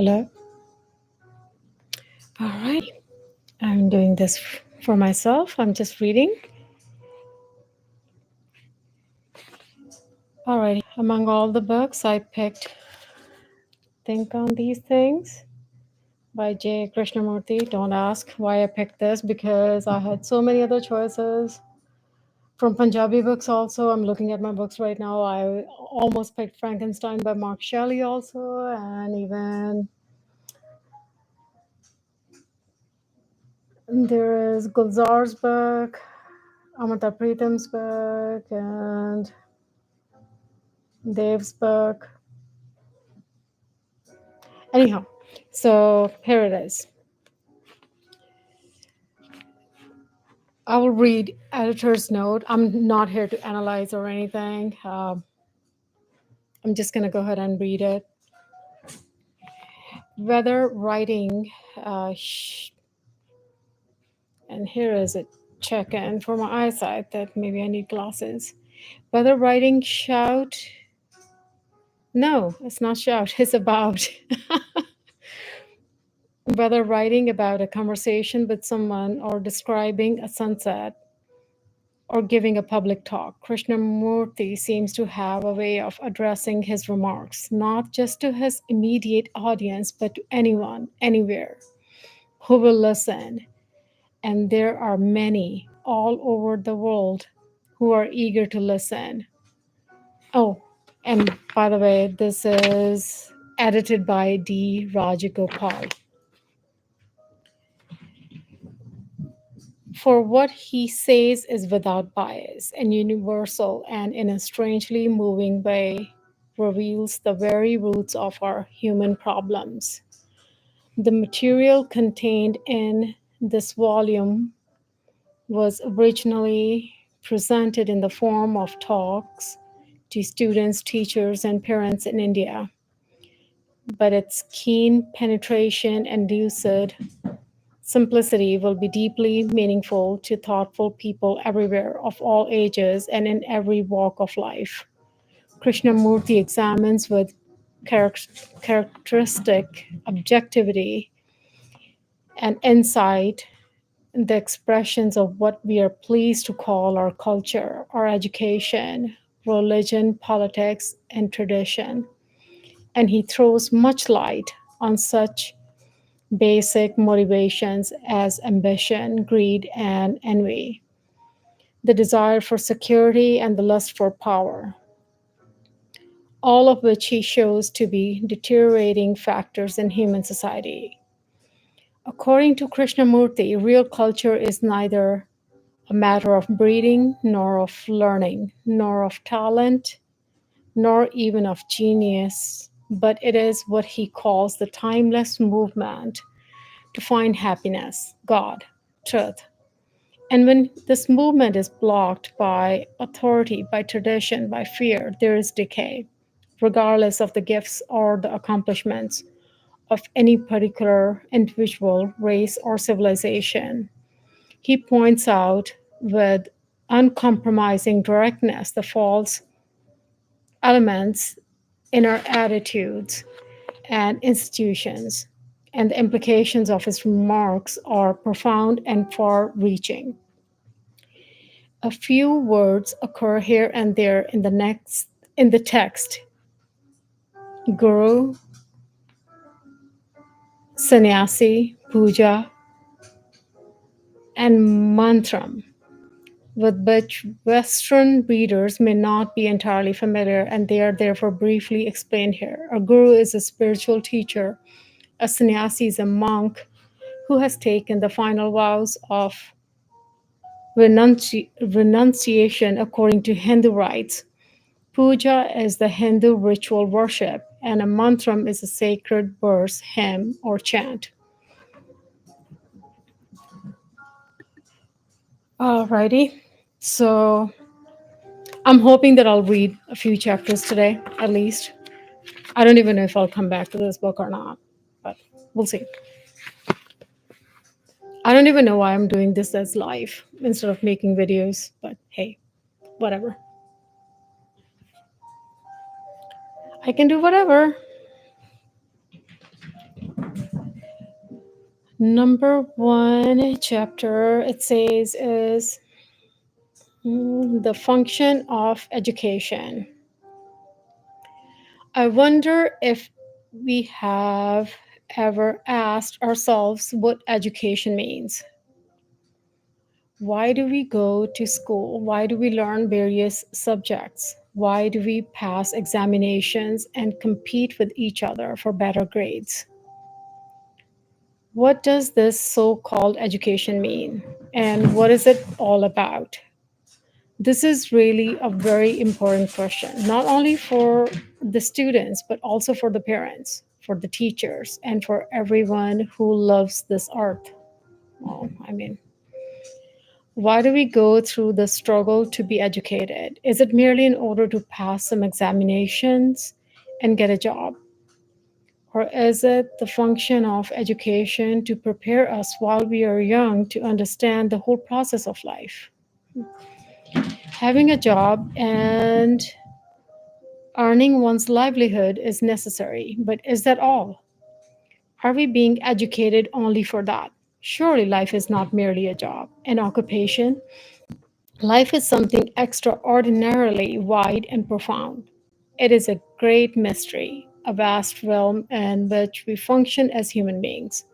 Hello. All right. I'm doing this for myself. I'm just reading. All right. Among all the books, I picked Think on These Things by J. Krishnamurti. Don't ask why I picked this because I had so many other choices from Punjabi books also. I'm looking at my books right now. I almost picked Frankenstein by Mark Shelley also, and even there is Gulzar's book, Amrita Pritam's book, and Dave's book. Anyhow, so here it is. I will read editor's note. I'm not here to analyze or anything. I'm just going to go ahead and read it. Whether writing, and here is a check-in for my eyesight that maybe I need glasses. Whether writing shout, no, it's not shout, it's about. Whether writing about a conversation with someone or describing a sunset or giving a public talk, Krishnamurti seems to have a way of addressing his remarks, not just to his immediate audience, but to anyone, anywhere, who will listen. And there are many all over the world who are eager to listen. Oh, and by the way, this is edited by D. Rajagopal. For what he says is without bias and universal, and in a strangely moving way reveals the very roots of our human problems. The material contained in this volume was originally presented in the form of talks to students, teachers, and parents in India, but its keen penetration and lucid simplicity will be deeply meaningful to thoughtful people everywhere, of all ages and in every walk of life. Krishnamurti examines with characteristic objectivity and insight the expressions of what we are pleased to call our culture, our education, religion, politics, and tradition. And he throws much light on such basic motivations as ambition, greed, and envy, the desire for security, and the lust for power, all of which he shows to be deteriorating factors in human society. According to Krishnamurti, real culture is neither a matter of breeding, nor of learning, nor of talent, nor even of genius, but it is what he calls the timeless movement to find happiness, God, truth. And when this movement is blocked by authority, by tradition, by fear, there is decay, regardless of the gifts or the accomplishments of any particular individual, race, or civilization. He points out with uncompromising directness the false elements in our attitudes and institutions, and the implications of his remarks are profound and far reaching. A few words occur here and there in the text. Guru, sannyasi, puja, and mantram, with which Western readers may not be entirely familiar, and they are therefore briefly explained here. A guru is a spiritual teacher. A sannyasi is a monk who has taken the final vows of renunciation according to Hindu rites. Puja is the Hindu ritual worship, and a mantram is a sacred verse, hymn, or chant. Alrighty, so I'm hoping that I'll read a few chapters today, at least. I don't even know if I'll come back to this book or not, but we'll see. I don't even know why I'm doing this as live instead of making videos, but hey, whatever. I can do whatever. Number one chapter, it says, is the function of education. I wonder if we have ever asked ourselves what education means. Why do we go to school? Why do we learn various subjects? Why do we pass examinations and compete with each other for better grades? What does this so called education mean? And what is it all about? This is really a very important question, not only for the students, but also for the parents, for the teachers, and for everyone who loves this earth. Well, I mean, why do we go through the struggle to be educated? Is it merely in order to pass some examinations and get a job? Or is it the function of education to prepare us while we are young to understand the whole process of life? Having a job and earning one's livelihood is necessary, but is that all? Are we being educated only for that? Surely life is not merely a job, an occupation. Life is something extraordinarily wide and profound. It is a great mystery, a vast realm in which we function as human beings.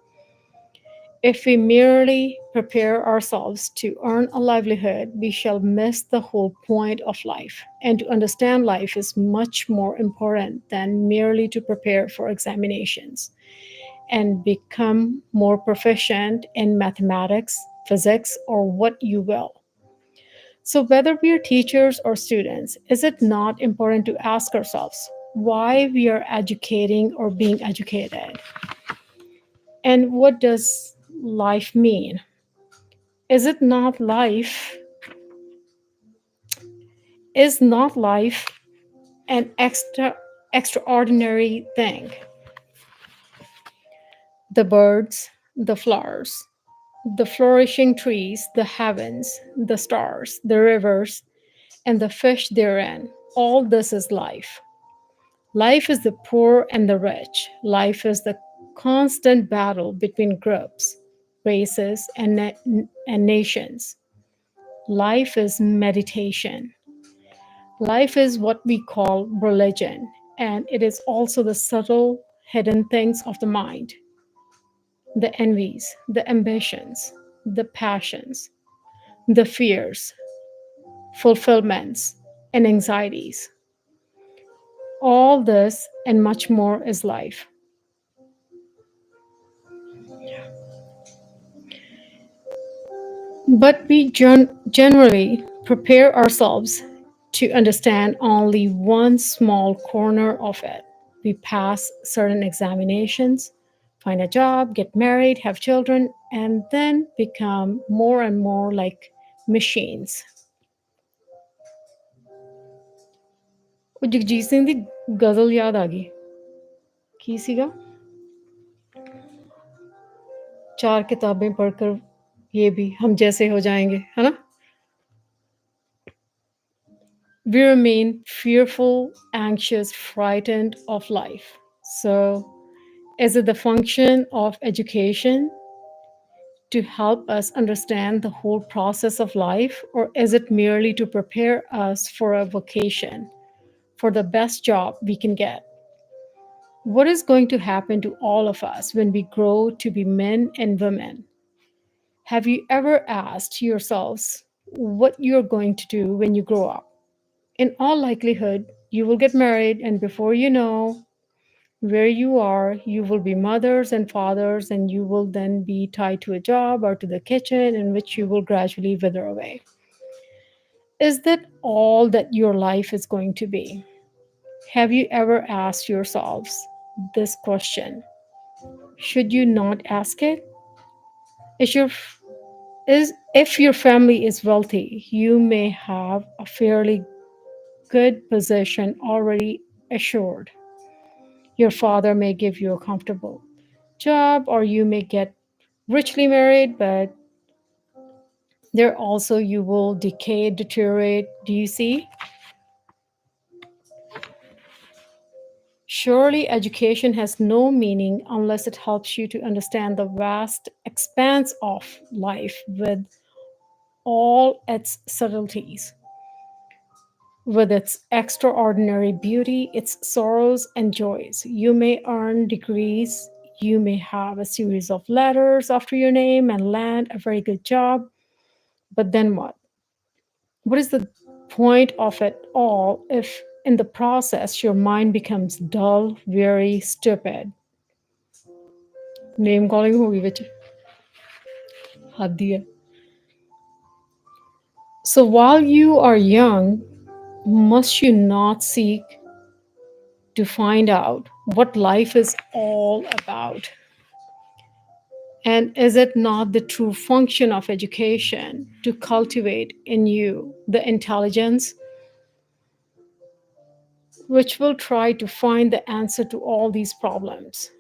If we merely prepare ourselves to earn a livelihood, we shall miss the whole point of life. And to understand life is much more important than merely to prepare for examinations and become more proficient in mathematics, physics, or what you will. So, whether we are teachers or students, is it not important to ask ourselves why we are educating or being educated? And what does life mean? Is it not life? Is not life an extraordinary thing? The birds, the flowers, the flourishing trees, the heavens, the stars, the rivers, and the fish therein. All this is life. Life is the poor and the rich. Life is the constant battle between groups, races, and nations. Life is meditation. Life is what we call religion, and it is also the subtle, hidden things of the mind, the envies, the ambitions, the passions, the fears, fulfillments, and anxieties. All this and much more is life. But we generally prepare ourselves to understand only one small corner of it. We pass certain examinations, find a job, get married, have children, and then become more and more like machines. ਉਹ ਜਗਜੀਤ ਸਿੰਘ ਦੀ ਗਜ਼ਲ ਯਾਦ ਆ ਗਈ ਕੀ ਸੀਗਾ चार किताबें पढ़कर ये भी हम जैसे हो जाएंगे है ना We remain fearful, anxious, frightened of life. So, is it the function of education to help us understand the whole process of life, or is it merely to prepare us for a vocation, for the best job we can get? What is going to happen to all of us when we grow to be men and women? Have you ever asked yourselves what you're going to do when you grow up? In all likelihood, you will get married, and before you know where you are, you will be mothers and fathers, and you will then be tied to a job or to the kitchen in which you will gradually wither away. Is that all that your life is going to be? Have you ever asked yourselves this question? Should you not ask it? Is your is if your family is wealthy, you may have a fairly good position already assured. Your father may give you a comfortable job, or you may get richly married, but there also you will decay, deteriorate. Do you see? Surely education has no meaning unless it helps you to understand the vast expanse of life with all its subtleties, with its extraordinary beauty, its sorrows and joys. You may earn degrees, you may have a series of letters after your name and land a very good job, but then what? What is the point of it all if in the process your mind becomes dull, weary, stupid? Name calling ਹੋ ਗਈ ਵਿੱਚ ਹੱਦ ਹੀ ਹੈ. So while you are young, must you not seek to find out what life is all about? And is it not the true function of education to cultivate in you the intelligence which will try to find the answer to all these problems?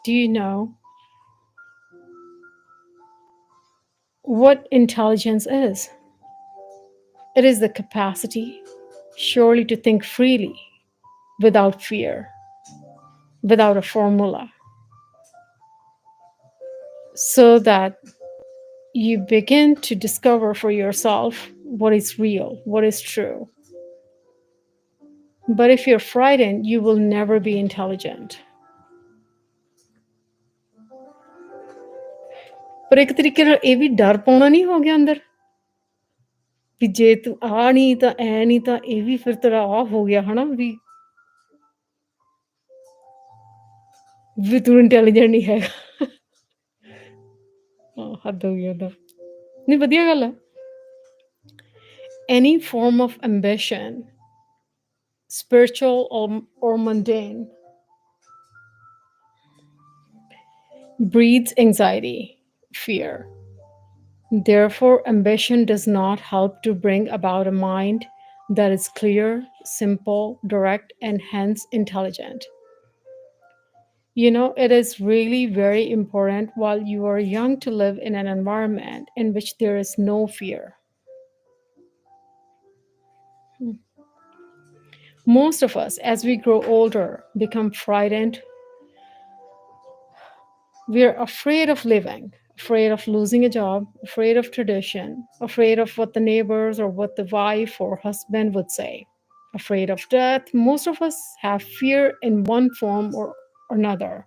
Do you know what intelligence is? It is the capacity, surely, to think freely, without fear, without a formula, so that you begin to discover for yourself what is real, what is true. But if you're frightened, you will never be intelligent. ਪਰ ਇੱਕ ਤਰੀਕੇ ਨਾਲ ਇਹ ਵੀ ਡਰ ਪਾਉਣਾ ਨਹੀਂ ਹੋ ਗਿਆ ਅੰਦਰ ਵੀ ਜੇ ਤੂੰ ਆ ਨਹੀਂ ਤਾਂ ਐ ਨਹੀਂ ਤਾਂ ਇਹ ਵੀ ਫਿਰ ਤੇਰਾ ਆ ਹੋ ਗਿਆ ਹਨਾ ਵੀ ਤੂੰ ਇੰਟੈਲੀਜੈਂਟ ਨਹੀਂ ਹੈਗਾ ਹੱਦ ਹੋ ਗਈ ਉਹਦਾ ਨਹੀਂ ਵਧੀਆ ਗੱਲ ਹੈ any form of ambition, spiritual or mundane, breeds anxiety, fear. Therefore, ambition does not help to bring about a mind that is clear, simple, direct, and hence intelligent. You know, it is really very important while you are young to live in an environment in which there is no fear. Most of us, as we grow older, become frightened. We are afraid of living, afraid of losing a job, afraid of tradition, afraid of what the neighbors or what the wife or husband would say, afraid of death. Most of us have fear in one form or another.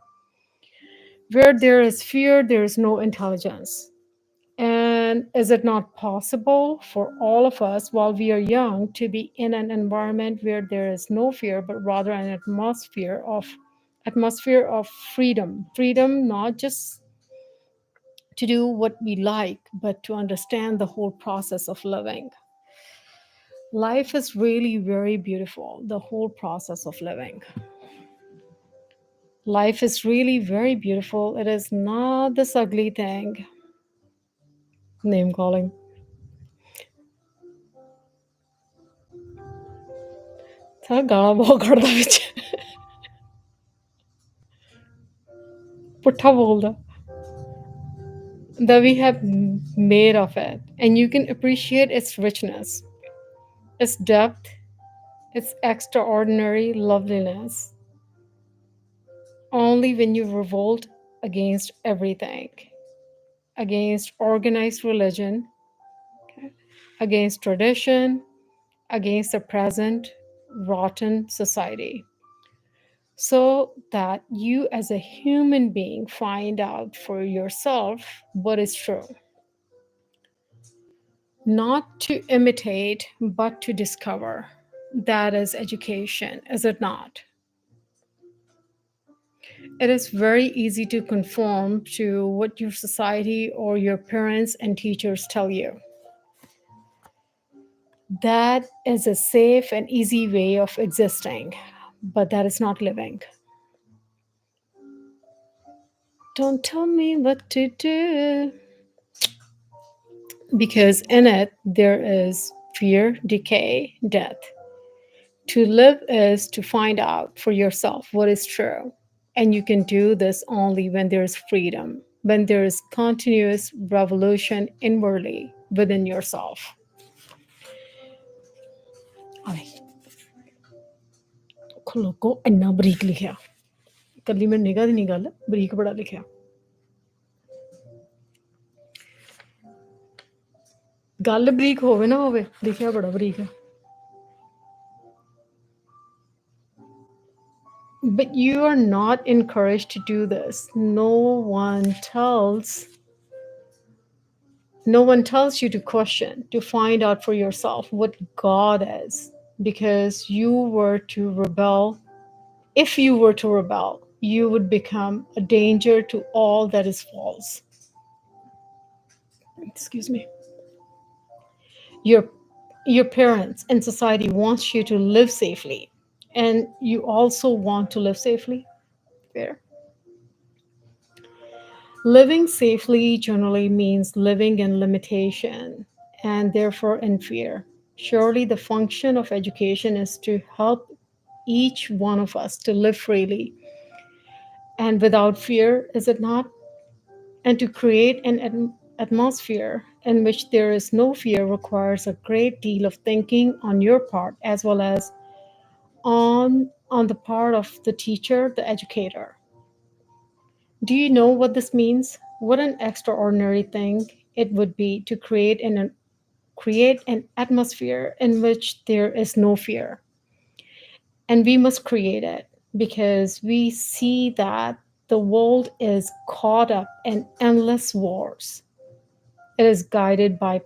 Where there is fear, there is no intelligence. And is it not possible for all of us while we are young to be in an environment where there is no fear, but rather an atmosphere of freedom? Freedom not just to do what we like, but to understand the whole process of living. Life is really very beautiful, the whole process of living. Life is really very beautiful. It is not this ugly thing. Name calling. ਸਾਰਾ ਗਾਲਾਂ ਬਹੁਤ ਕੱਢਦਾ ਵਿੱਚ ਪੁੱਠਾ ਬੋਲਦਾ that we have made of it, and you can appreciate its richness, its depth, its extraordinary loveliness only when you revolt against everything, against organized religion, against tradition, against the present rotten society, so that you as a human being find out for yourself what is true. Not to imitate, but to discover. That is education, is it not? It is very easy to conform to what your society or your parents and teachers tell you. That is a safe and easy way of existing, but that is not living. Don't tell me what to do, because in it there is fear, decay, death. To live is to find out for yourself what is true. And you can do this only when there is freedom, when there is continuous revolution inwardly within yourself. ਲੋਕੋ ਇੰਨਾ ਬਰੀਕ ਲਿਖਿਆ, ਇਕੱਲੀ ਮੈਂ ਨਿਗਾਹ ਦੀ ਨਹੀਂ ਗੱਲ, ਬਰੀਕ ਬੜਾ ਲਿਖਿਆ। ਗੱਲ ਬਰੀਕ ਹੋਵੇ ਨਾ ਹੋਵੇ, ਲਿਖਿਆ ਬੜਾ ਬਰੀਕ ਹੈ। But you are not encouraged to do this. No one tells you to question, to find out for yourself what God is, because if you were to rebel, you would become a danger to all that is false. Excuse me. Your parents and society wants you to live safely, and you also want to live safely. Fair. Living safely generally means living in limitation and therefore in fear. Surely the function of education is to help each one of us to live freely and without fear, is it not? And to create an atmosphere in which there is no fear requires a great deal of thinking on your part, as well as on the part of the teacher, the educator. Do you know what this means? What an extraordinary thing it would be to create an atmosphere in which there is no fear. And we must create it because we see that the world is caught up in endless wars. It is guided by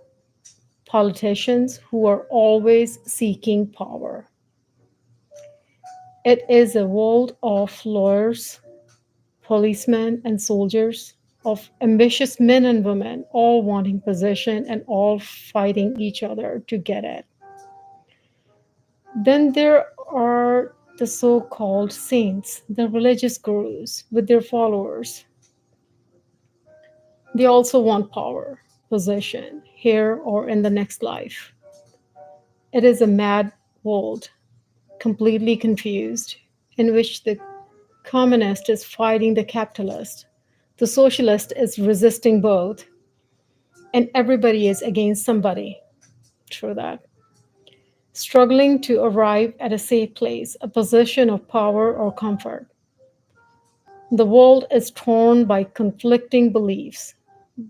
politicians who are always seeking power. It is a world of lawyers, policemen, and soldiers, of ambitious men and women, all wanting position and all fighting each other to get it. Then there are the so-called saints, the religious gurus with their followers. They also want power, position, here or in the next life. It is a mad world, completely confused, in which the communist is fighting the capitalist, the socialist is resisting both, and everybody is against somebody. True that. Struggling to arrive at a safe place, a position of power or comfort. The world is torn by conflicting beliefs,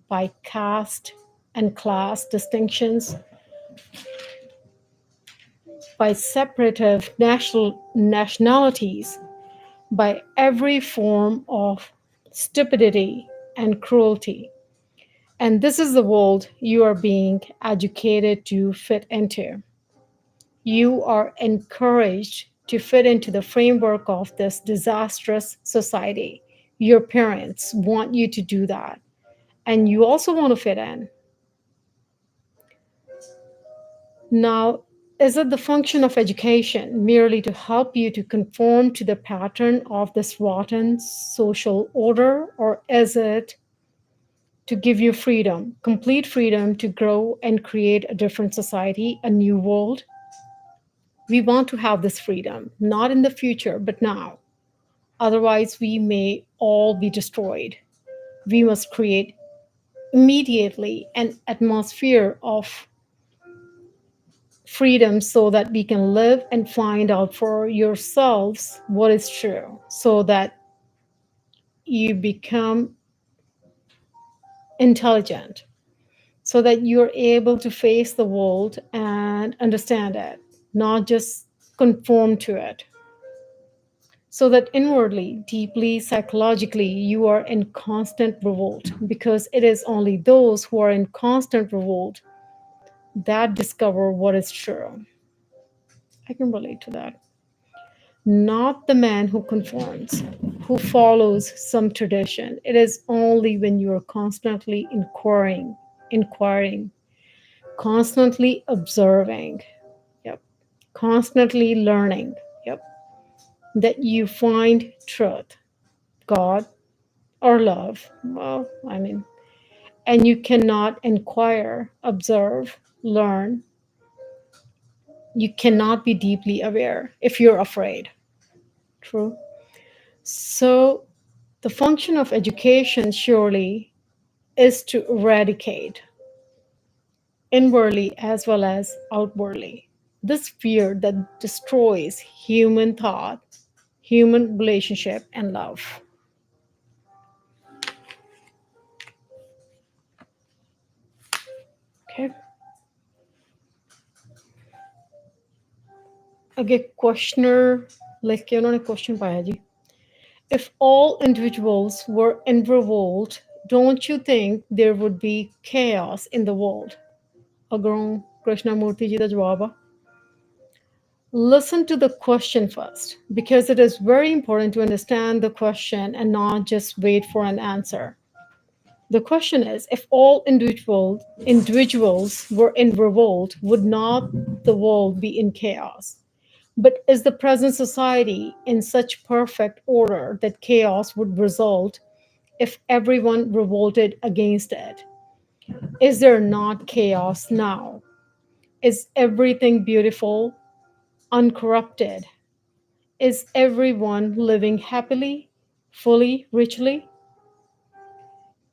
by caste and class distinctions, by separative nationalities, by every form of stupidity and cruelty. And this is the world you are being educated to fit into. You are encouraged to fit into the framework of this disastrous society. Your parents want you to do that. And you also want to fit in. Now, is it the function of education merely to help you to conform to the pattern of this rotten social order, or is it to give you freedom, complete freedom to grow and create a different society, a new world? We want to have this freedom, not in the future, but now. Otherwise, we may all be destroyed. We must create immediately an atmosphere of freedom so that we can live and find out for yourselves what is true, so that you become intelligent, so that you're able to face the world and understand it, not just conform to it. So that inwardly, deeply, psychologically, you are in constant revolt, because it is only those who are in constant revolt that discover what is true. I can relate to that. Not the man who conforms, who follows some tradition. It is only when you are constantly inquiring, constantly observing, yep, constantly learning, yep, that you find truth, God, or love. Well, I mean, and you cannot inquire, observe, learn. You cannot be deeply aware if you're afraid. True. So the function of education surely is to eradicate inwardly as well as outwardly this fear that destroys human thought human relationship, and love. Okay. ਅੱਗੇ questioner ਲਿਖ ਕੇ ਉਹਨਾਂ ਨੇ question ਪਾਇਆ ਜੀ. If all individuals were in revolt, don't you think there would be chaos in the world? ਅੱਗੋਂ Krishnamurti ਜੀ ਦਾ ਜਵਾਬ ਆ. Listen to the question first, because it is very important to understand the question and not just wait for an answer. The question is, if all individuals were in revolt, would not the world be in chaos? But is the present society in such perfect order that chaos would result if everyone revolted against it? Is there not chaos now? Is everything beautiful, uncorrupted? Is everyone living happily, fully, richly?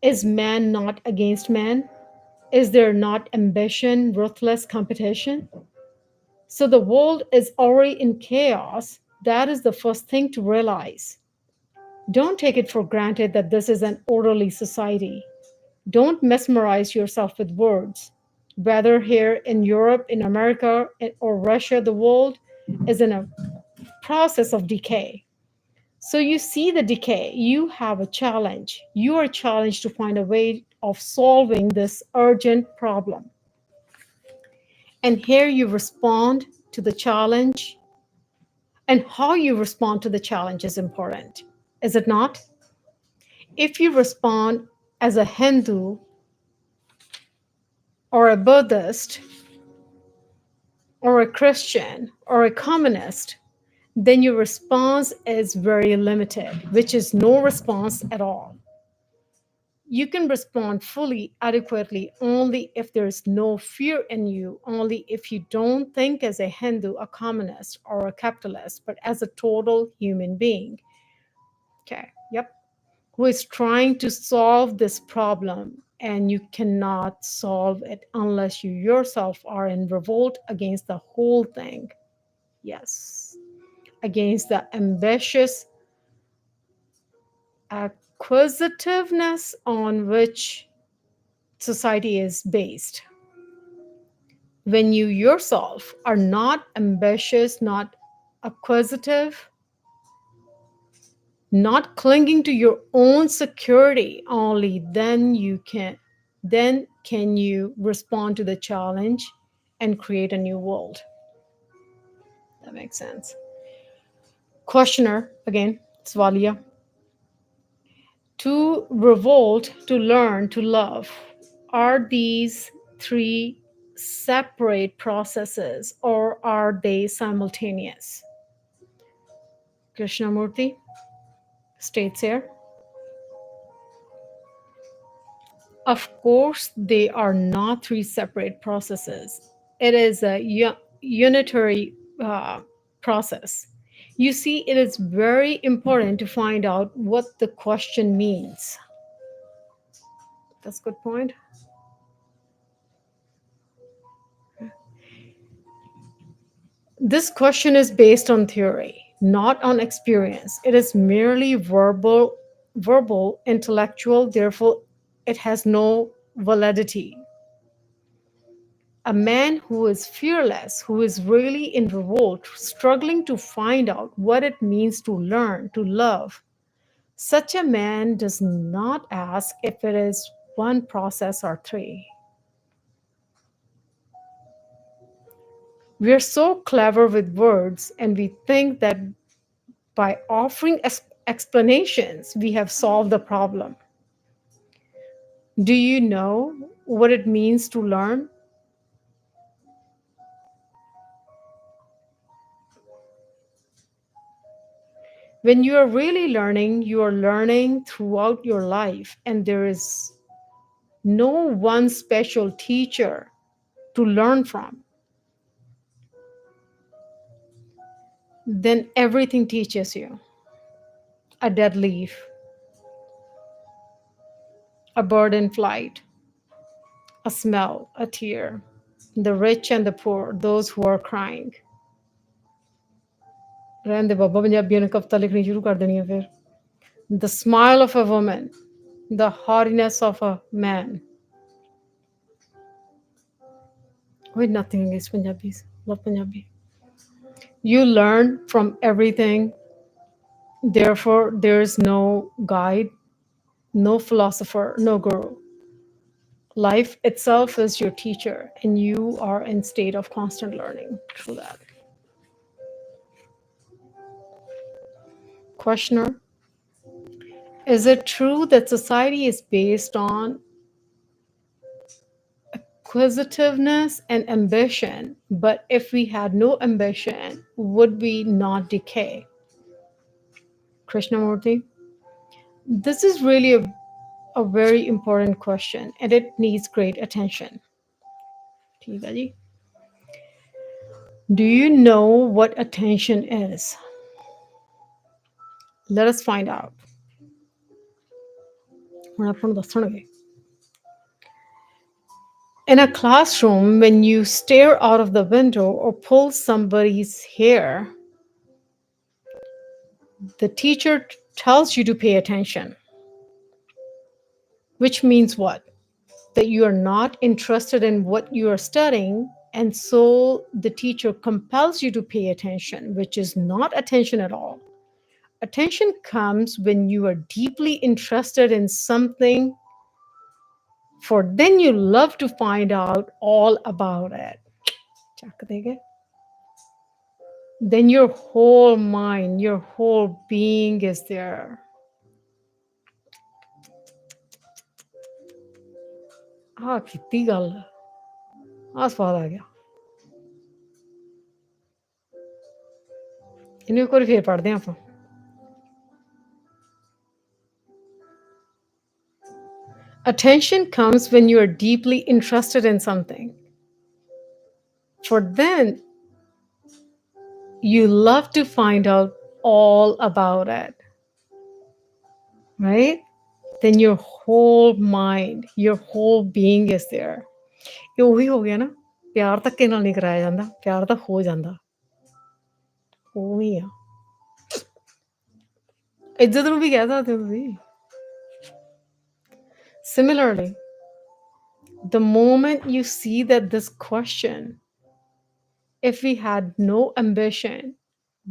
Is man not against man? Is there not ambition, ruthless competition? So the world is already in chaos. That is the first thing to realize. Don't take it for granted that this is an orderly society. Don't mesmerize yourself with words. Whether here in Europe, in America, or Russia, the world is in a process of decay. So you see the decay, you have a challenge. You are challenged to find a way of solving this urgent problem. And here you respond to the challenge, and how you respond to the challenge is important, is it not? If you respond as a Hindu or a Buddhist or a Christian or a communist, then your response is very limited, which is no response at all. You can respond fully, adequately, only if there's no fear in you, only if you don't think as a Hindu, a communist, or a capitalist, but as a total human being. Okay, yep. Who is trying to solve this problem, and you cannot solve it unless you yourself are in revolt against the whole thing. Yes, against the ambitious acquisitiveness on which society is based. When you yourself are not ambitious, not acquisitive, not clinging to your own security, only then can you respond to the challenge and create a new world. That makes sense. Questioner, again, Svalia. To revolt, to learn, to love, are these three separate processes, or are they simultaneous? Krishnamurti states here, of course, they are not three separate processes. It is a unitary process. You see, it is very important to find out what the question means. That's a good point. This question is based on theory, not on experience. It is merely verbal, intellectual, therefore it has no validity. A man who is fearless, who is really in revolt, struggling to find out what it means to learn, to love, such a man does not ask if it is one process or three. We are so clever with words, and we think that by offering explanations, we have solved the problem. Do you know what it means to learn? When you are really learning, you are learning throughout your life, and there is no one special teacher to learn from. Then everything teaches you. A dead leaf, a bird in flight, a smell, a tear, the rich and the poor, those who are crying. ਰਹਿਣ ਦੇ ਬਾਬਾ ਪੰਜਾਬੀਆਂ ਨੇ ਕਵਿਤਾ ਲਿਖਣੀ ਸ਼ੁਰੂ ਕਰ ਦੇਣੀ ਹੈ ਫਿਰ The smile of a woman, the haughtiness of a man. With nothing against Punjabis. Love Punjabi. You learn from everything. Therefore, there is no guide, no philosopher, no guru. Life itself is your teacher, and you are in state of constant learning through that. Questioner, is it true that society is based on acquisitiveness and ambition, but if we had no ambition, would we not decay? Krishnamurti, this is really a very important question and it needs great attention. ठीक है जी. Do you know what attention is? Let us find out. ਹੁਣ ਆਪਾਂ ਨੂੰ ਦੱਸਣਗੇ. In a classroom, when you stare out of the window or pull somebody's hair, the teacher tells you to pay attention. Which means what? That you are not interested in what you are studying, and so the teacher compels you to pay attention, which is not attention at all. Attention comes when you are deeply interested in something, for then you love to find out all about it. Check देंगे. Then your whole mind, your whole being is there. Ah, कितनी गल आ स्वाद आ गया. ਇਹਨੂੰ ਇੱਕ ਵਾਰੀ ਫੇਰ ਪੜ੍ਹਦੇ ਹਾਂ ਆਪਾਂ. Attention comes when you are deeply interested in something. For then, you love to find out all about it. Right? Then your whole mind, your whole being is there. ਇਹ ਉਹੀ ਹੋ ਗਿਆ ਨਾ, ਪਿਆਰ ਧੱਕੇ ਨਾਲ ਨਹੀਂ ਕਰਾਇਆ ਜਾਂਦਾ, ਪਿਆਰ ਤਾਂ ਹੋ ਜਾਂਦਾ. ਉਹੀ ਆ. ਇੱਜ਼ਤ ਨੂੰ ਵੀ ਕਹਿ ਸਕਦੇ ਹੋ ਤੁਸੀਂ. Similarly, the moment you see that this question, if we had no ambition,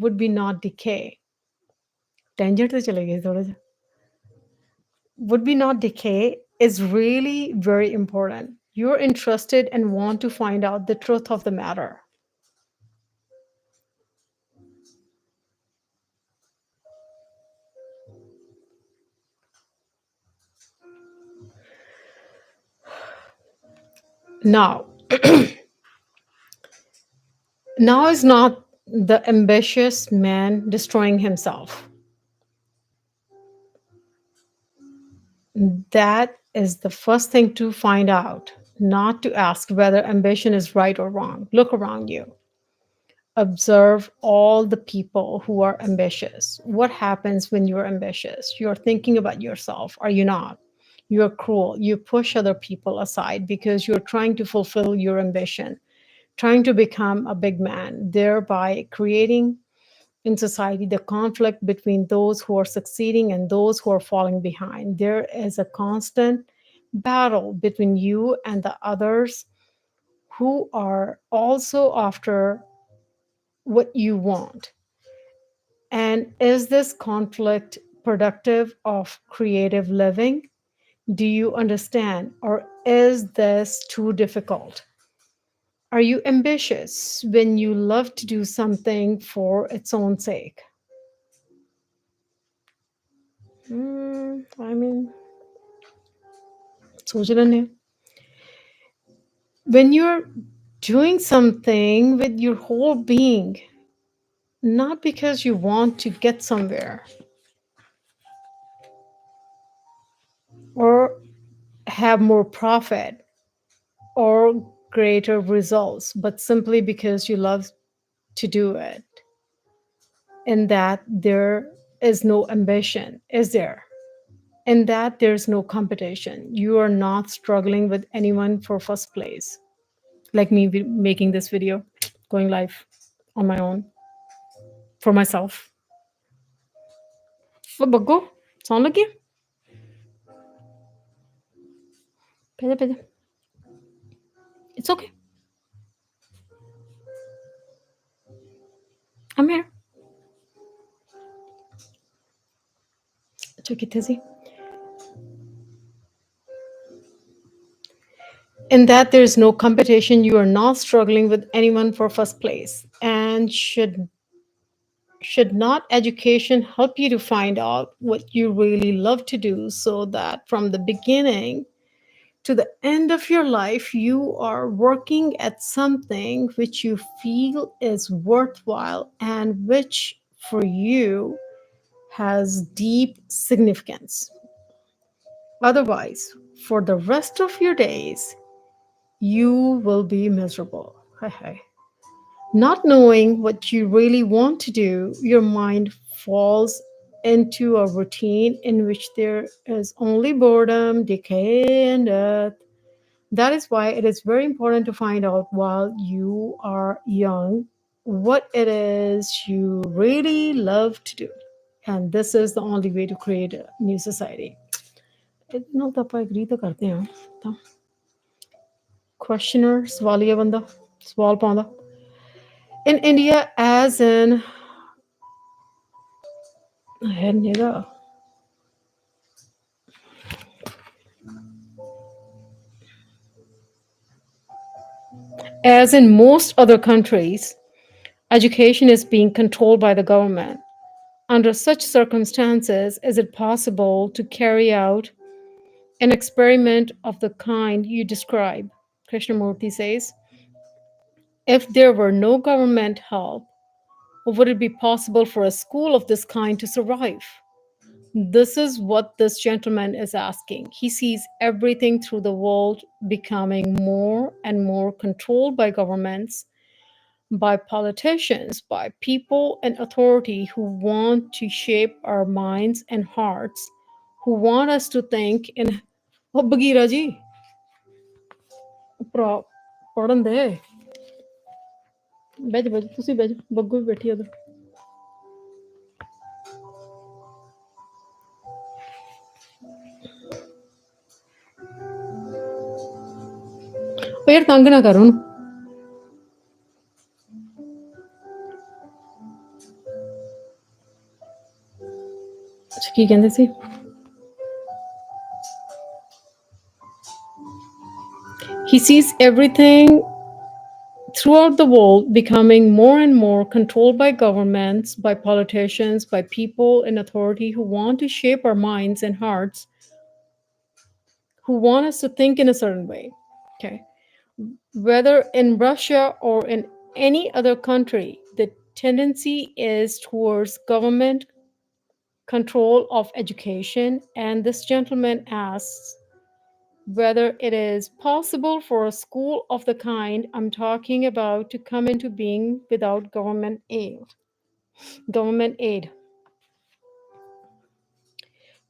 would we not decay? Tangent ਤੇ ਚਲੇ ਗਏ ਥੋੜਾ ਜਿਹਾ. Would we not decay is really very important. You're interested and want to find out the truth of the matter. Now, now is not the ambitious man destroying himself. That is the first thing to find out, not to ask whether ambition is right or wrong. Look around you. Observe all the people who are ambitious. What happens when you're ambitious? You're thinking about yourself, are you not? You're cruel. You push other people aside because you're trying to fulfill your ambition, trying to become a big man, thereby creating in society the conflict between those who are succeeding and those who are falling behind. There is a constant battle between you and the others who are also after what you want. And is this conflict productive of creative living? Do you understand? Or is this too difficult? Are you ambitious when you love to do something for its own sake? I mean, when you're doing something with your whole being, not because you want to get somewhere or have more profit or greater results, but simply because you love to do it, and that there is no ambition, is there? And that there's no competition. You are not struggling with anyone for first place. Like me making this video, going live on my own. for myself. For Bago, sound like you? Pede, pede. It's okay. I'm here. Took it easy. In that there's no competition, you are not struggling with anyone for first place. And should not education help you to find out what you really love to do so that from the beginning to the end of your life, you are working at something which you feel is worthwhile and which for you has deep significance. Otherwise, for the rest of your days, you will be miserable. Not knowing what you really want to do, your mind falls into a routine in which there is only boredom, decay, and death. That is why it is very important to find out while you are young what it is you really love to do. And this is the only way to create a new society. इतना तो ਆਪਾਂ agree तो करते हैं ਤਾਂ questioner ਸਵਾਲੀਆ ਬੰਦਾ ਸਵਾਲ ਪਾਉਂਦਾ in India as in ਹੈ ਨੀਗਾ as in most other countries, education is being controlled by the government. Under such circumstances, is it possible to carry out an experiment of the kind you describe? Krishnamurti says, if there were no government help, would it be possible for a school of this kind to survive? This is what this gentleman is asking. He sees everything through the world becoming more and more controlled by governments, by politicians, by people in authority who want to shape our minds and hearts, who want us to think in Oh, Bagheera ji, ਪੜਨ ਦੇ ਬੈਠ ਬੈਠ ਤੁਸੀਂ ਬੈਠ ਬੱਗੂ ਵੀ ਬੈਠੀ ਉਧਰ ਉਹ ਯਾਰ ਤੰਗ ਨਾ ਕਰ ਉਹਨੂੰ ਅੱਛਾ ਕੀ ਕਹਿੰਦੇ ਸੀ He sees everything throughout the world becoming more and more controlled by governments, by politicians, by people in authority who want to shape our minds and hearts, who want us to think in a certain way. Okay. Whether in Russia or in any other country, the tendency is towards government control of education. And this gentleman asks whether it is possible for a school of the kind I'm talking about to come into being without government aid. Government aid.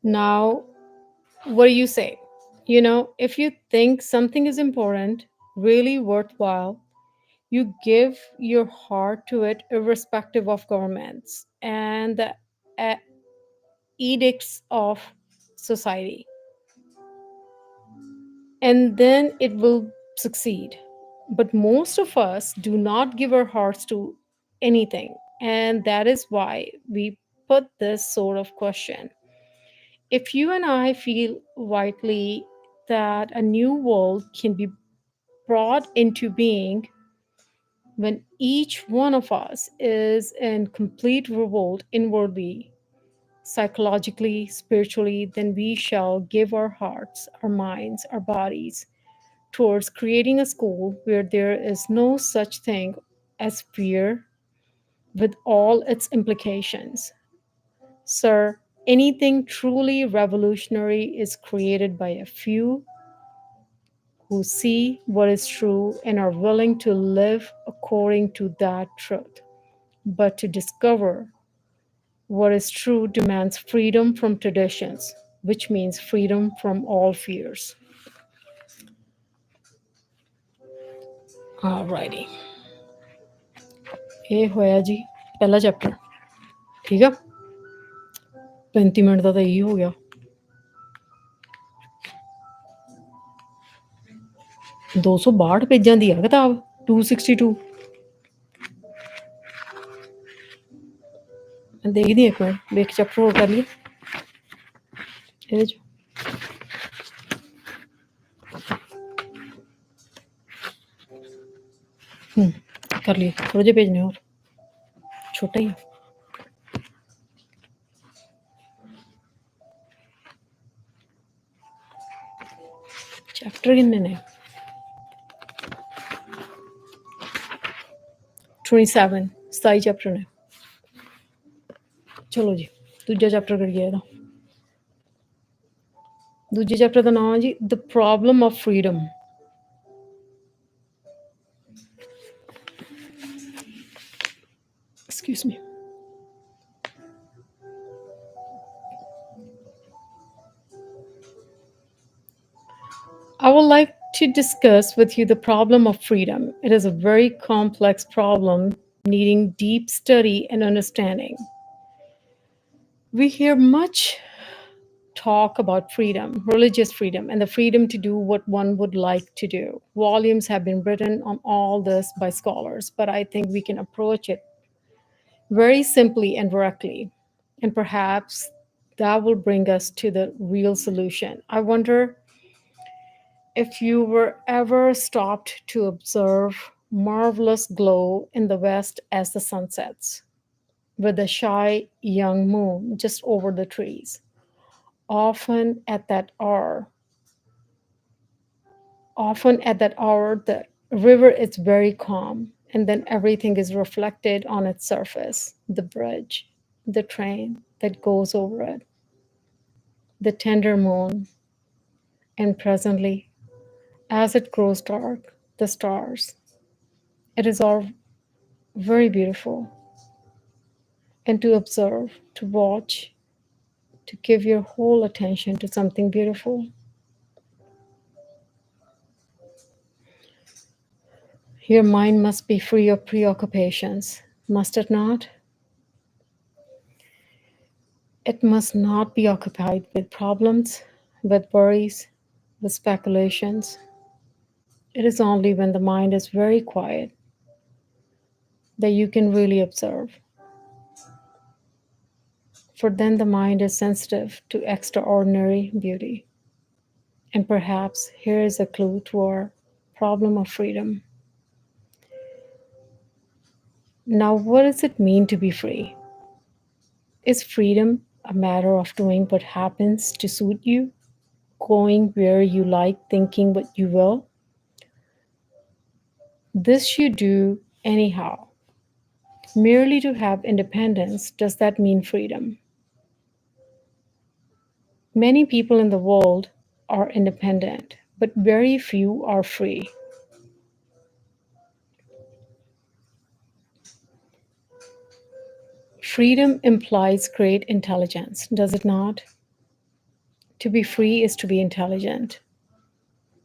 Now, what do you say? You know, if you think something is important, really worthwhile, you give your heart to it irrespective of governments and the uh, edicts of society. And then it will succeed. But most of us do not give our hearts to anything. And that is why we put this sort of question. If you and I feel vitally that a new world can be brought into being when each one of us is in complete revolt inwardly, psychologically, spiritually, then we shall give our hearts, our minds, our bodies towards creating a school where there is no such thing as fear with all its implications. Sir, anything truly revolutionary is created by a few who see what is true and are willing to live according to that truth. But to discover what is true demands freedom from traditions, which means freedom from all fears. Alrighty. ਇਹ ਹੋਇਆ ਜੀ ਪਹਿਲਾ chapter ਠੀਕ ਆ 35 minute ਦਾ ਤਾਂ ਇਹੀ ਹੋ ਗਿਆ 262 ਪੇਜਾਂ ਦੀ ਆ ਕਿਤਾਬ 262 ਮੈਂ ਦੇਖਦੀ ਇੱਕ ਮਿੰਟ ਵੇਖ ਚੈਪਟਰ ਹੋਰ ਕਰ ਲਈਏ ਇਹਦੇ 'ਚ ਕਰ ਲਈਏ ਥੋੜ੍ਹੇ ਜਿਹੇ ਪੇਜ ਨੇ ਹੋਰ ਛੋਟਾ ਹੀ ਆ ਚੈਪਟਰ ਕਿੰਨੇ ਨੇ 27 27 ਚੈਪਟਰ ਨੇ ਚਲੋ ਜੀ ਦੂਜਾ ਚੈਪਟਰ ਕਰੀਏ ਇਹਦਾ ਦੂਜੇ ਚੈਪਟਰ ਦਾ ਨਾਮ ਹੈ ਜੀ the problem of freedom excuse me I would like to discuss with you the problem of freedom. It is a very complex problem needing deep study and understanding. We hear much talk about freedom, religious freedom, and the freedom to do what one would like to do. Volumes have been written on all this by scholars, but I think we can approach it very simply and directly. And perhaps that will bring us to the real solution. I wonder if you were ever stopped to observe marvelous glow in the west as the sun sets, with a shy young moon just over the trees. Often at that hour, the river is very calm, and then everything is reflected on its surface: the bridge, the train that goes over it, the tender moon, and presently, as it grows dark, the stars. It is all very beautiful. And to observe, to watch, to give your whole attention to something beautiful. Your mind must be free of preoccupations, must it not? It must not be occupied with problems, with worries, with speculations. It is only when the mind is very quiet that you can really observe. For then the mind is sensitive to extraordinary beauty. And perhaps here is a clue to our problem of freedom. Now, what does it mean to be free? Is freedom a matter of doing what happens to suit you, going where you like, thinking what you will? This you do anyhow. Merely to have independence, does that mean freedom? Many people in the world are independent, but very few are free. Freedom implies great intelligence, does it not? To be free is to be intelligent.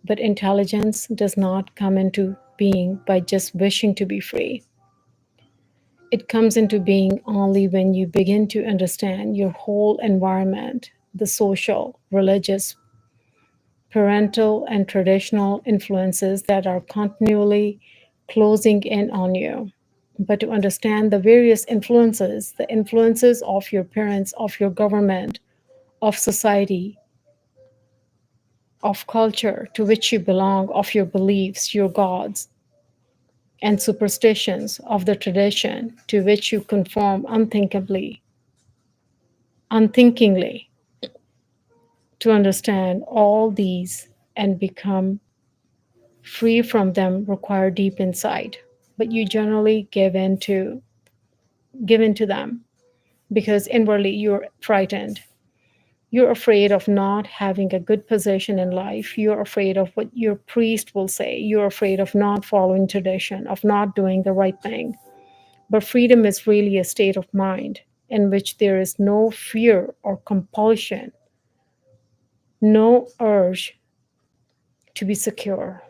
But intelligence does not come into being by just wishing to be free. It comes into being only when you begin to understand your whole environment, the social, religious, parental, and traditional influences that are continually closing in on you. But to understand the various influences, the influences of your parents, of your government, of society, of culture to which you belong, of your beliefs, your gods, and superstitions, of the tradition to which you conform unthinkingly. To understand all these and become free from them require deep insight, but you generally give in to them because inwardly you're frightened. You're afraid of not having a good position in life. You're afraid of what your priest will say. You're afraid of not following tradition, of not doing the right thing. But freedom is really a state of mind in which there is no fear or compulsion, no urge to be secure.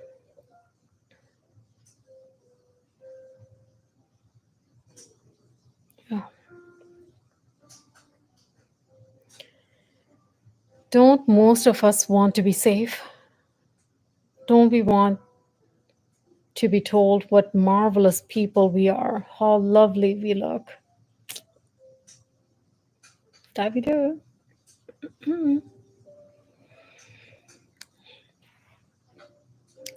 Yeah. Don't most of us want to be safe? Don't we want to be told what marvelous people we are, how lovely we look? That we do.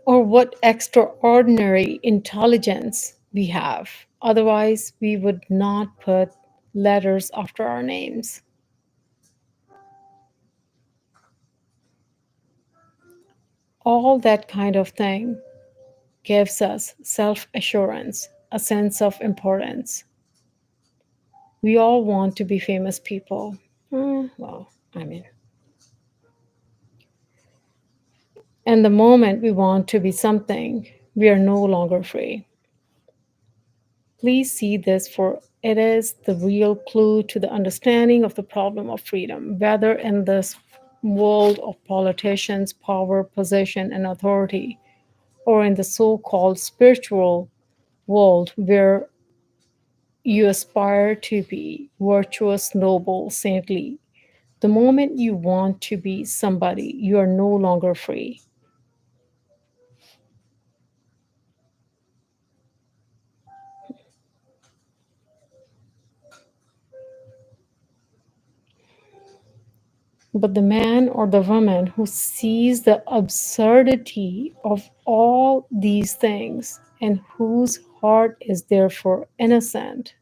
Or what extraordinary intelligence we have. Otherwise, we would not put letters after our names. All that kind of thing gives us self assurance, a sense of importance. We all want to be famous people. Well, I mean, and the moment we want to be something, we are no longer free. Please see this, for it is the real clue to the understanding of the problem of freedom, whether in this world of politicians, power, position, and authority, or in the so called spiritual world where you aspire to be virtuous, noble, saintly. The moment you want to be somebody, you are no longer free. But the man or the woman who sees the absurdity of all these things and whose heart is therefore innocent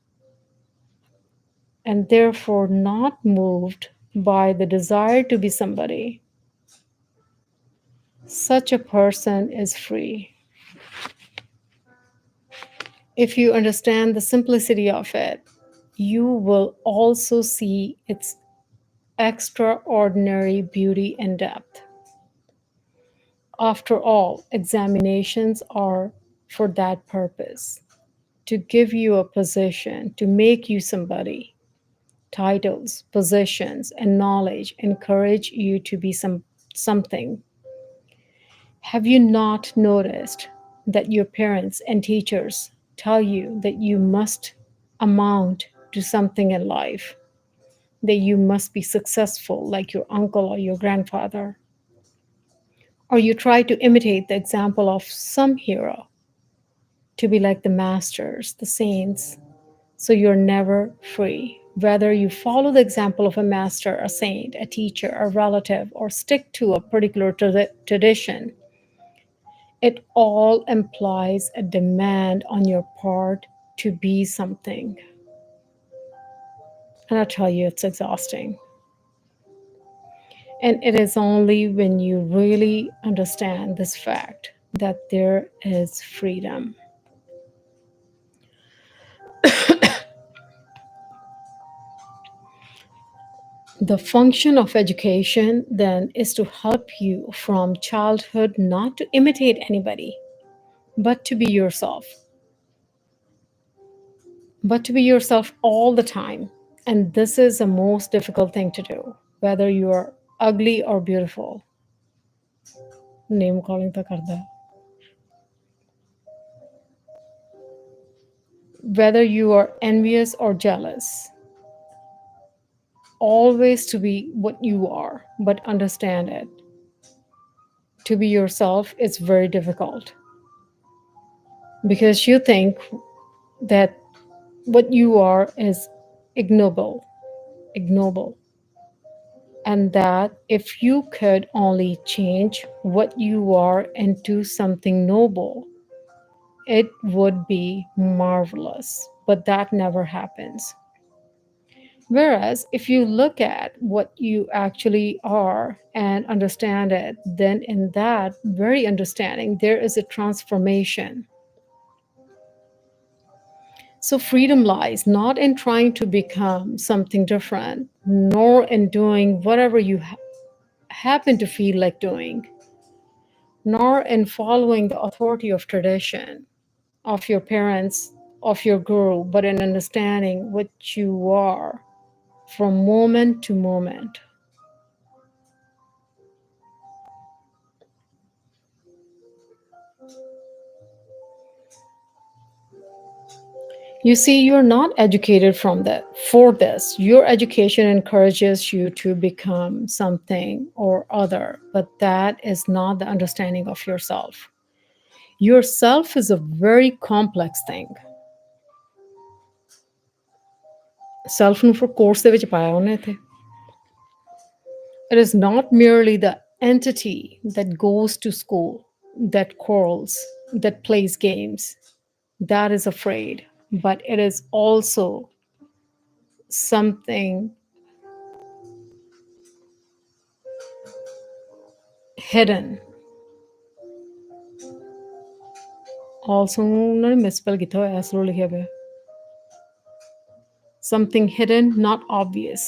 and therefore not moved by the desire to be somebody, such a person is free. If you understand the simplicity of it, you will also see its extraordinary beauty and depth. After all, examinations are for that purpose, to give you a position, to make you somebody. Titles, positions, and knowledge encourage you to be something. Have you not noticed that your parents and teachers tell you that you must amount to something in life, that you must be successful like your uncle or your grandfather? Or you try to imitate the example of some hero, to be like the masters, the saints, so you're never free. Whether you follow the example of a master, a saint, a teacher, a relative, or stick to a particular tradition, it all implies a demand on your part to be something. And I tell you, it's exhausting. And it is only when you really understand this fact that there is freedom. The function of education then is to help you from childhood not to imitate anybody, but to be yourself, but to be yourself all the time. And this is the most difficult thing to do, whether you are ugly or beautiful. Name calling ta karda. Whether you are envious or jealous, always to be what you are, but understand it. To be yourself is very difficult because you think that what you are is ignoble, ignoble, and that if you could only change what you are into something noble, it would be marvelous. But that never happens. Whereas if you look at what you actually are and understand it, then in that very understanding, there is a transformation. So freedom lies not in trying to become something different, nor in doing whatever you happen to feel like doing, nor in following the authority of tradition, of your parents, of your guru, but in understanding what you are from moment to moment. You see, you're not educated from that for this. Your education encourages you to become something or other, but that is not the understanding of yourself. Yourself is a very complex thing. Self ਨੂੰ for course ਦੇ ਵਿੱਚ ਪਾਇਆ ਉਹਨੇ ਇੱਥੇ. It is not merely the entity that goes to school, that quarrels, that plays games, that is afraid, but it is also something hidden. Also, ਉਹਨਾਂ ਨੇ misspell ਕੀਤਾ ਹੋਇਆ slow ਲਿਖਿਆ ਪਿਆ. Something hidden, not obvious.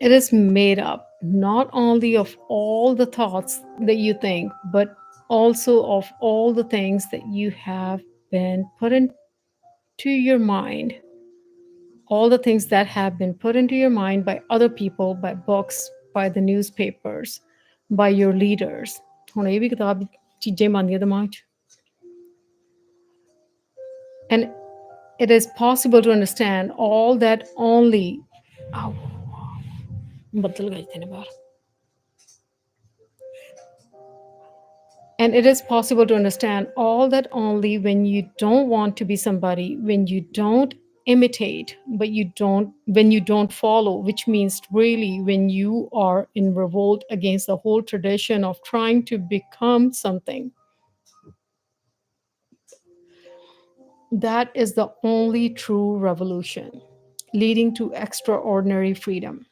It is made up not only of all the thoughts that you think, but also of all the things that you have been put into your mind. All the things that have been put into your mind by other people, by books, by the newspapers, by your leaders. ਹੁਣ ਇਹ ਵੀ ਕਿਤਾਬ ਚੀਜ਼ਾਂ ਮੰਨਦੀਆਂ ਦਿਮਾਗ 'ਚ. And it is possible to understand all that only. Ow. ਬੱਦਲ ਗਏ ਥੇ ਨੇ ਬਾਹਰ. And it is possible to understand all that only when you don't want to be somebody, when you don't imitate, but when you don't follow, which means really when you are in revolt against the whole tradition of trying to become something. That is the only true revolution, leading to extraordinary freedom.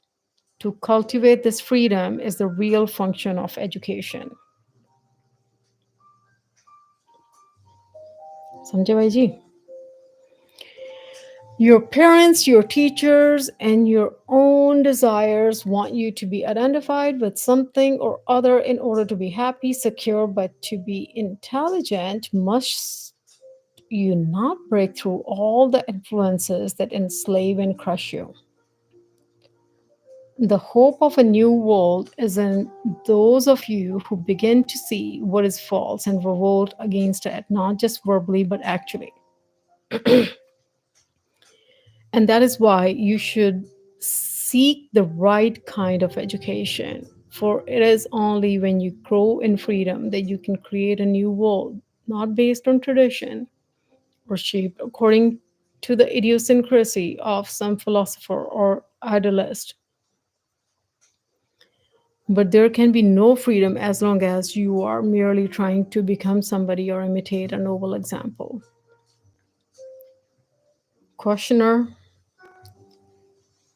To cultivate this freedom is the real function of education. समझे भाई जी? Your parents, your teachers, and your own desires want you to be identified with something or other in order to be happy, secure, but to be intelligent, must you not break through all the influences that enslave and crush you. The hope of a new world is in those of you who begin to see what is false and revolt against it, not just verbally, but actually. And that is why you should seek the right kind of education. For it is only when you grow in freedom that you can create a new world, not based on tradition or shaped according to the idiosyncrasy of some philosopher or idealist. But there can be no freedom as long as you are merely trying to become somebody or imitate a noble example. Questioner.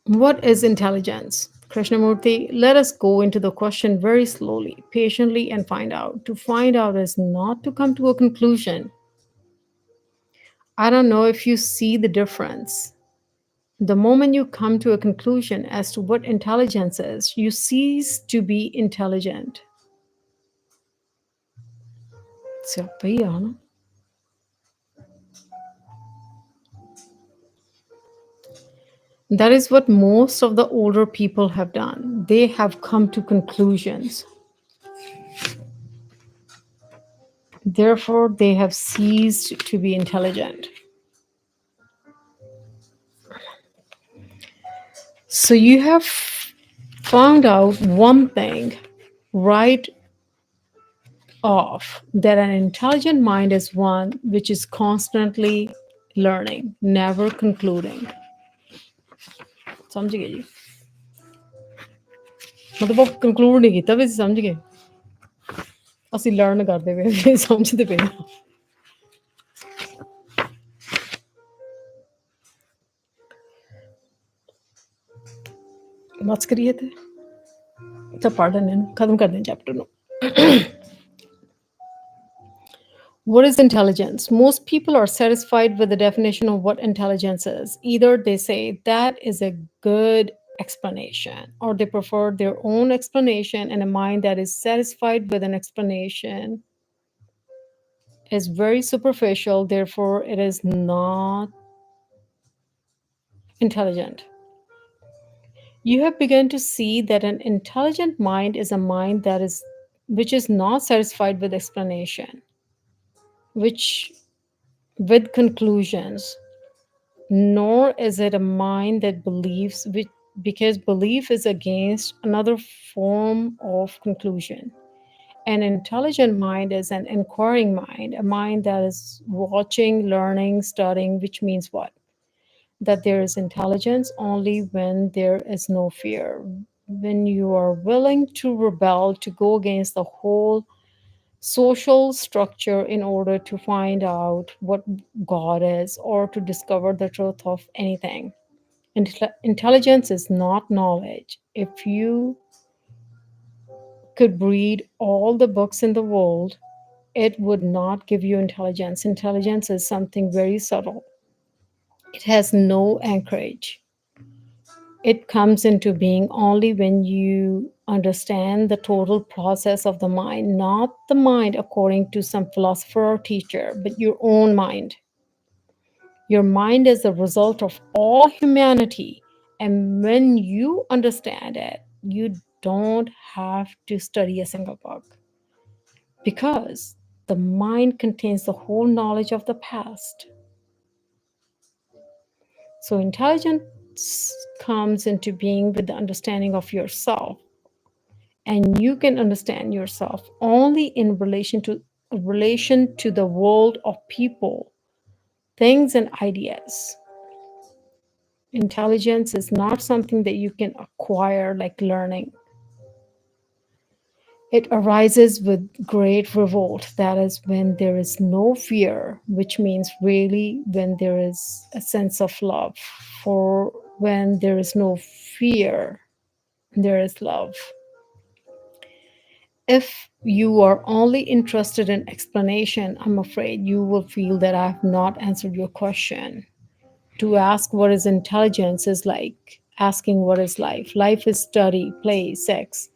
What is intelligence? Krishnamurti, let us go into the question very slowly, patiently, and find out. To find out is not to come to a conclusion. I don't know if you see the difference. The moment you come to a conclusion as to what intelligence is, you cease to be intelligent. That is what most of the older people have done. They have come to conclusions. Therefore, they have ceased to be intelligent. So you have found out one thing right off, that an intelligent mind is one which is constantly learning, never concluding. समझ गए जी? मतलब ਉਹ conclude ਨਹੀਂ ਕੀਤਾ ਵੀ ਸਮਝ ਗਏ, ਅਸੀਂ learn ਕਰਦੇ ਪਏ, ਸਮਝਦੇ ਪਏ. ਬਸ ਕਰੀਏ ਤਾਂ ਪੜ੍ਹ ਲੈਣੇ ਨੂੰ, ਖਤਮ ਕਰਦੇ ਹਾਂ ਚੈਪਟਰ ਨੂੰ. What is intelligence? Most people are satisfied with the definition of what intelligence is. Either they say that is a good explanation, or they prefer their own explanation, and a mind that is satisfied with an explanation is very superficial, therefore it is not intelligent. You have begun to see that an intelligent mind is a mind which is not satisfied with explanation, which with conclusions, nor is it a mind that believes, which, because belief is against another form of conclusion. An intelligent mind is an inquiring mind, a mind that is watching, learning, studying, which means what? That there is intelligence only when there is no fear. When you are willing to rebel, to go against the whole social structure in order to find out what God is or to discover the truth of anything. Intelligence is not knowledge. If you could read all the books in the world, it would not give you intelligence. Intelligence is something very subtle, it has no anchorage. It comes into being only when you understand the total process of the mind, not the mind according to some philosopher or teacher, but your own mind. Your mind is the result of all humanity. And when you understand it, you don't have to study a single book because the mind contains the whole knowledge of the past. So intelligence comes into being with the understanding of yourself. And you can understand yourself only in relation to the world of people, things, and ideas. Intelligence is not something that you can acquire like learning. It arises with great revolt. That is when there is no fear, which means really when there is a sense of love. For when there is no fear, there is love. If you are only interested in explanation, I'm afraid you will feel that I have not answered your question. To ask what is intelligence is like asking what is life. Life is study, play, sex,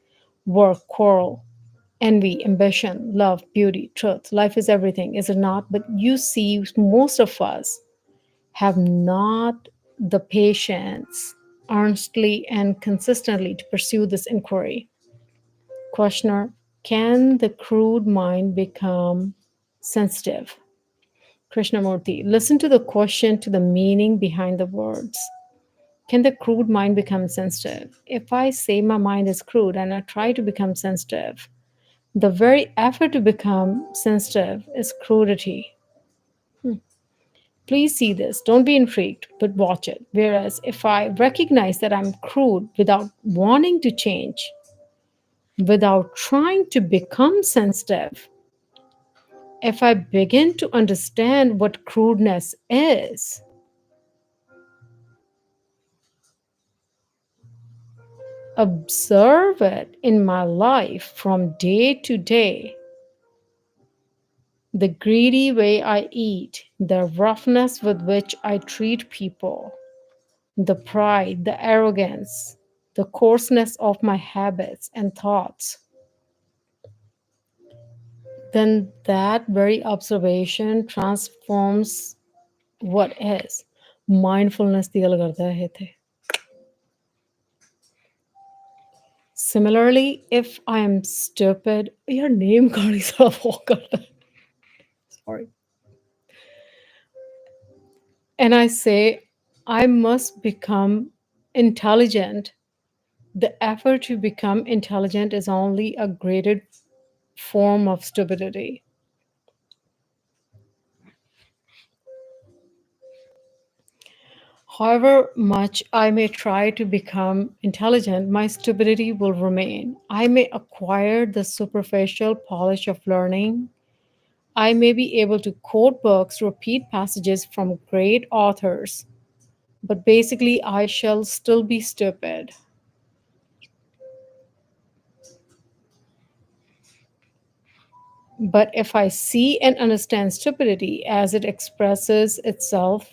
work, quarrel, envy, ambition, love, beauty, truth. Life is everything, is it not? But you see, most of us have not the patience earnestly and consistently to pursue this inquiry. Questioner, can the crude mind become sensitive? Krishnamurti, listen to the question, to the meaning behind the words. Can the crude mind become sensitive? If I say my mind is crude and I try to become sensitive, the very effort to become sensitive is crudity. Please see this. Don't be intrigued, but watch it. Whereas if I recognize that I'm crude without wanting to change, without trying to become sensitive, if I begin to understand what crudeness is, observe it in my life from day to day, the greedy way I eat, the roughness with which I treat people, the pride, the arrogance, the coarseness of my habits and thoughts, then that very observation transforms what is. Mindfulness deal karta hai the. Similarly, if I am stupid, your name kani sara walk karta hai. Sorry. And I say, I must become intelligent. The effort to become intelligent is only a graded form of stupidity. However much I may try to become intelligent, my stupidity will remain. I may acquire the superficial polish of learning. I may be able to quote books, repeat passages from great authors, but basically, I shall still be stupid. But if I see and understand stupidity as it expresses itself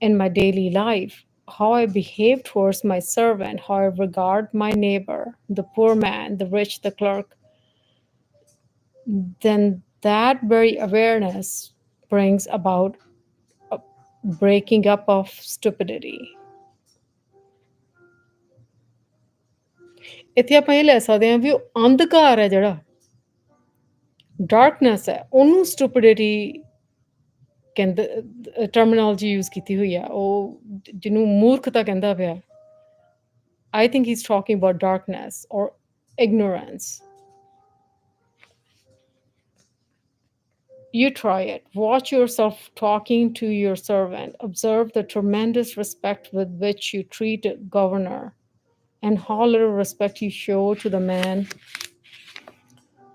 in my daily life, how I behave towards my servant, how I regard my neighbor, the poor man, the rich, the clerk, then that very awareness brings about a breaking up of stupidity. ਇੱਥੇ ਆਪਾਂ ਇਹ ਲੈ ਸਕਦੇ ਹਾਂ ਵੀ ਉਹ ਅੰਧਕਾਰ ਹੈ ਜਿਹੜਾ darkness ਹੈ ਉਹਨੂੰ ਸਟੂਪਿਡਿਟੀ ਕਹਿੰਦੇ ਟਰਮੀਨੋਲੋਜੀ ਯੂਜ਼ ਕੀਤੀ ਹੋਈ ਆ, ਉਹ ਜਿਹਨੂੰ ਮੂਰਖਤਾ ਕਹਿੰਦਾ ਪਿਆ। I think he's talking about darkness or ignorance. You try it. Watch yourself talking to your servant. Observe the tremendous respect with which you treat a governor, and how little respect you show to the man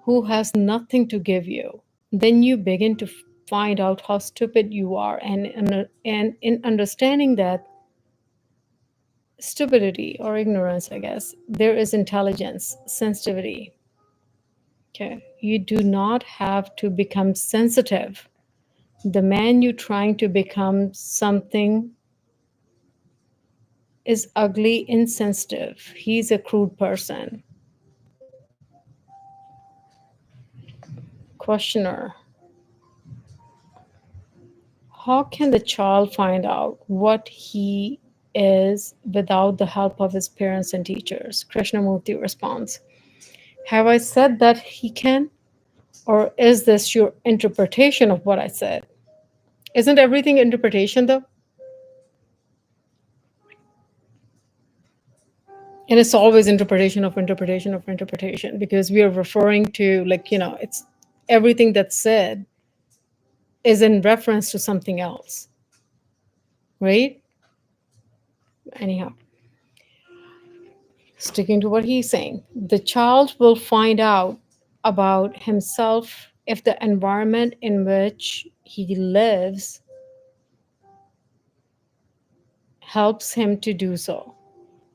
who has nothing to give you. Then you begin to find out how stupid you are, and in understanding that stupidity or ignorance, I guess, there is intelligence, sensitivity. Okay, you do not have to become sensitive. The man you trying to become something is ugly, insensitive. He's a crude person. Questioner: how can the child find out what he is without the help of his parents and teachers? Krishnamurti responds: have I said that he can? Or is this your interpretation of what I said? Isn't everything interpretation though? And it's always interpretation of interpretation of interpretation, because we are referring to, like, it's everything that's said is in reference to something else, right? Anyhow, sticking to what he's saying, the child will find out about himself if the environment in which he lives helps him to do so.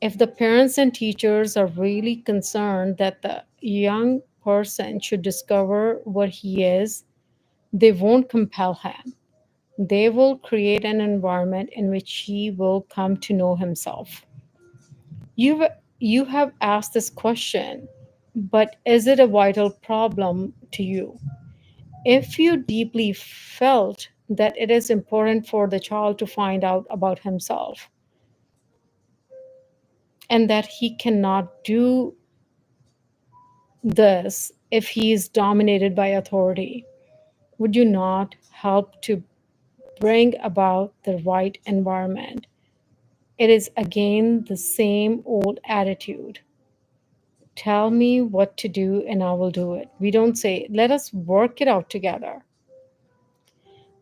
If the parents and teachers are really concerned that the young person should discover what he is, they won't compel him. They will create an environment in which he will come to know himself. You have asked this question, but is it a vital problem to you? If you deeply felt that it is important for the child to find out about himself, and that he cannot do this if he is dominated by authority, would you not help to bring about the right environment? It is again the same old attitude. Tell me what to do and I will do it. We don't say, let us work it out together.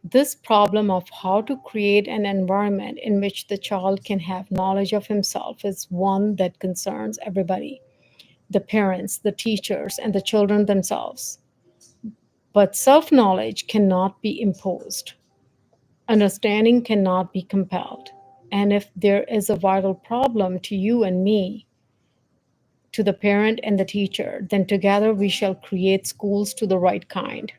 This problem of how to create an environment in which the child can have knowledge of himself is one that concerns everybody, the parents, the teachers, and the children themselves. But self-knowledge cannot be imposed. Understanding cannot be compelled. And if there is a vital problem to you and me, to the parent and the teacher, then together we shall create schools to the right kind.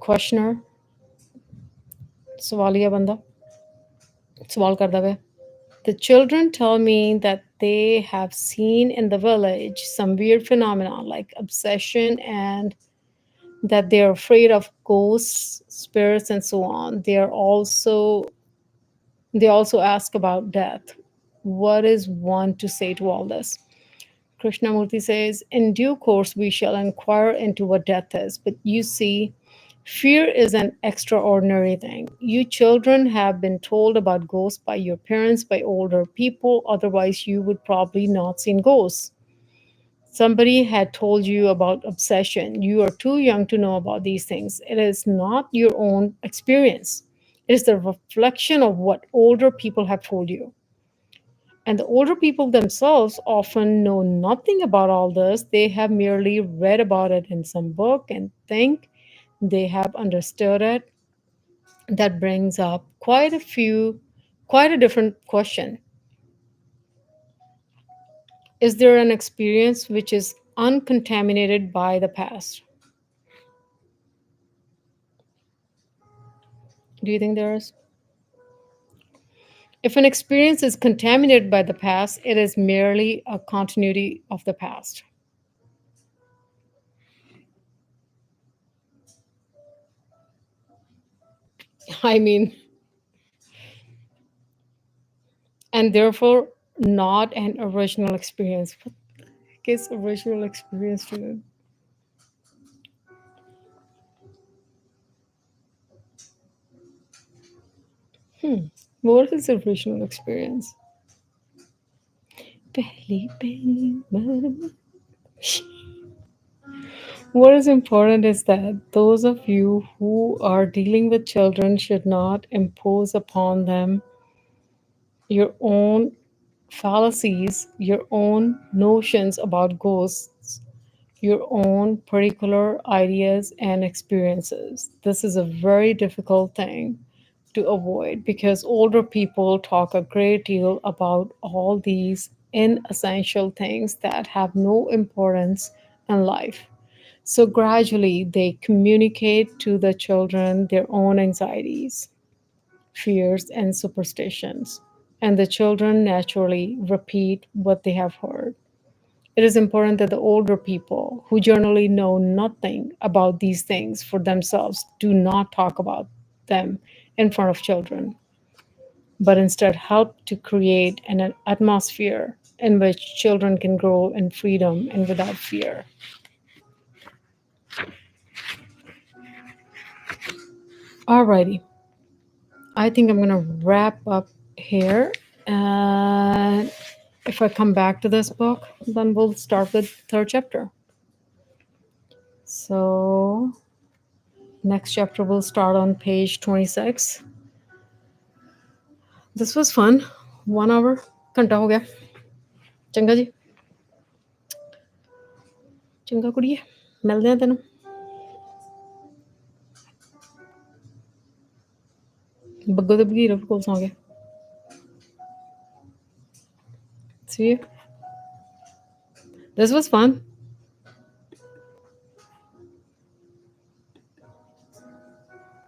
Questioner, सवालिया बंदा सवाल करदा है. The children tell me that they have seen in the village some weird phenomena like obsession, and that they're afraid of ghosts, spirits, and so on. They also ask about death. What is one to say to all this? Krishnamurti says, in due course we shall inquire into what death is. But you see, fear is an extraordinary thing. You children have been told about ghosts by your parents, by older people, otherwise you would probably not seen ghosts. Somebody had told you about obsession. You are too young to know about these things. It is not your own experience. It is the reflection of what older people have told you. And the older people themselves often know nothing about all this. They have merely read about it in some book and think they have understood it. That brings up quite a different question. Is there an experience which is uncontaminated by the past? Do you think there is? If an experience is contaminated by the past, it is merely a continuity of the past. I mean, and therefore not an original experience. What the heck is original experience, dude? What is the original experience? पहली पहली बार What is important is that those of you who are dealing with children should not impose upon them your own fallacies, your own notions about ghosts, your own particular ideas and experiences. This is a very difficult thing to avoid because older people talk a great deal about all these inessential things that have no importance in life. So gradually, they communicate to the children their own anxieties, fears, and superstitions. And the children naturally repeat what they have heard. It is important that the older people, who generally know nothing about these things for themselves, do not talk about them in front of children, but instead help to create an atmosphere in which children can grow in freedom and without fear. Alrighty. I think I'm going to wrap up here. And if I come back to this book, then we'll start with third chapter. So next chapter will start on page 26. This was fun. 1 hour. ਘੰਟਾ ਹੋ ਗਿਆ ਚੰਗਾ ਜੀ ਚੰਗਾ ਕੁੜੀਏ ਮਿਲਦੇ ਆ ਤੈਨੂੰ ਬੱਗੋ ਤੇ ਬਗੀਰ ਕੋਲ ਸੌਂ ਗਏ See you. This was fun.